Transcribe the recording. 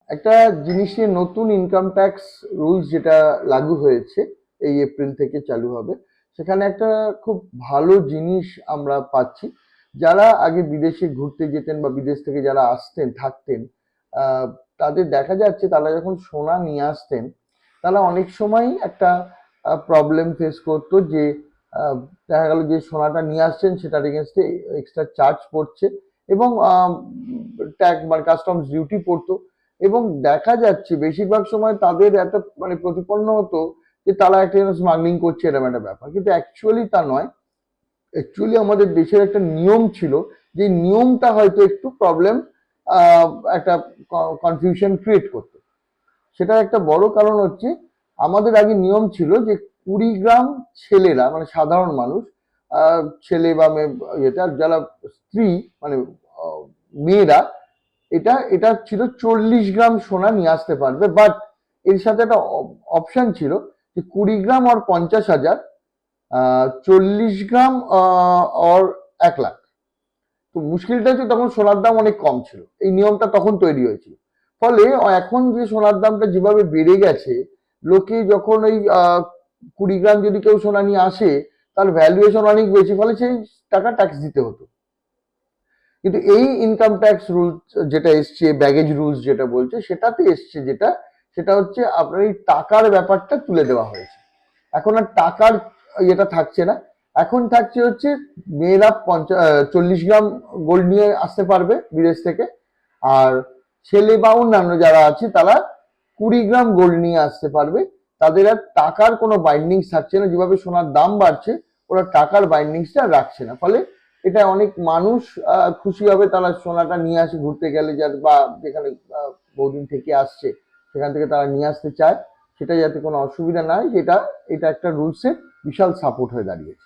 একটা জিনিস নিয়ে নতুন ইনকাম ট্যাক্স রুলস যেটা লাগু হয়েছে, এই এপ্রিল থেকে চালু হবে। সেখানে একটা খুব ভালো জিনিস আমরা পাচ্ছি। যারা আগে বিদেশে ঘুরতে যেতেন বা বিদেশ থেকে যারা আসতেন থাকতেন, আহ, তাদের দেখা যাচ্ছে তারা যখন সোনা নিয়ে আসতেন, তারা অনেক সময় একটা প্রবলেম ফেস করতো যে আহ, দেখা গেল যে সোনাটা নিয়ে আসছেন সেটার এগেনস্টে এক্সট্রা চার্জ পড়ছে এবং ট্যাক্স মানে কাস্টমস ডিউটি পড়তো। এবং দেখা যাচ্ছে বেশিরভাগ সময় তাদের একটা মানে প্রতিপন্ন হতো যে তারা একটা যেন স্মাগলিং করছে, এরকম একটা ব্যাপার, কিন্তু অ্যাকচুয়ালি তা নয়। অ্যাকচুয়ালি আমাদের দেশের একটা নিয়ম ছিল, যে নিয়মটা হয়তো একটু প্রবলেম, একটা কনফিউশন ক্রিয়েট করতো। সেটার একটা বড় কারণ হচ্ছে, আমাদের আগে নিয়ম ছিল যে 20 গ্রাম ছেলেরা মানে সাধারণ মানুষ, ছেলে বা মেয়ে, এটা যারা স্ত্রী মানে আহ, মেয়েরা, এটা এটা ছিল 40 গ্রাম সোনা নিয়ে আসতে পারবে। বাট এর সাথে একটা অপশন ছিল যে 20 গ্রাম আর 50,000, 40 গ্রাম আর 1 লাখ। তো মুশকিলটা হচ্ছে তখন সোনার দাম অনেক কম ছিল, এই নিয়মটা তখন তৈরি হয়েছিল। ফলে এখন যে সোনার দামটা যেভাবে বেড়ে গেছে, লোকে যখন ওই 20 গ্রাম যদি কেউ সোনা নিয়ে আসে, তার ভ্যালুয়েশন অনেক বেশি, ফলে সেই টাকা ট্যাক্স দিতে হতো। কিন্তু এই ইনকাম ট্যাক্স রুলস যেটা এসছে, ব্যাগেজ রুলস যেটা বলছে, সেটাতে এসছে যেটা, সেটা হচ্ছে আপনার এই টাকার ব্যাপারটা তুলে দেওয়া হয়েছে। এখন আর টাকার ইয়েটা থাকছে না। এখন থাকছে হচ্ছে মেয়েরা 40 গ্রাম গোল্ড নিয়ে আসতে পারবে বিদেশ থেকে, আর ছেলে বা অন্যান্য যারা আছে তারা 20 গ্রাম গোল্ড নিয়ে আসতে পারবে। তাদের আর টাকার কোনো বাইন্ডিংস থাকছে না, যেভাবে সোনার দাম বাড়ছে ওরা টাকার বাইন্ডিংসটা রাখছে না। ফলে এটা অনেক মানুষ খুশি হবে, তারা সোনাটা নিয়ে আসে ঘুরতে গেলে, যার বা যেখানে বহুদিন থেকে আসছে সেখান থেকে তারা নিয়ে আসতে চায়, সেটা যাতে কোনো অসুবিধা না হয়, এটা এটা একটা রুলসের বিশাল সাপোর্ট হয়ে দাঁড়িয়েছে।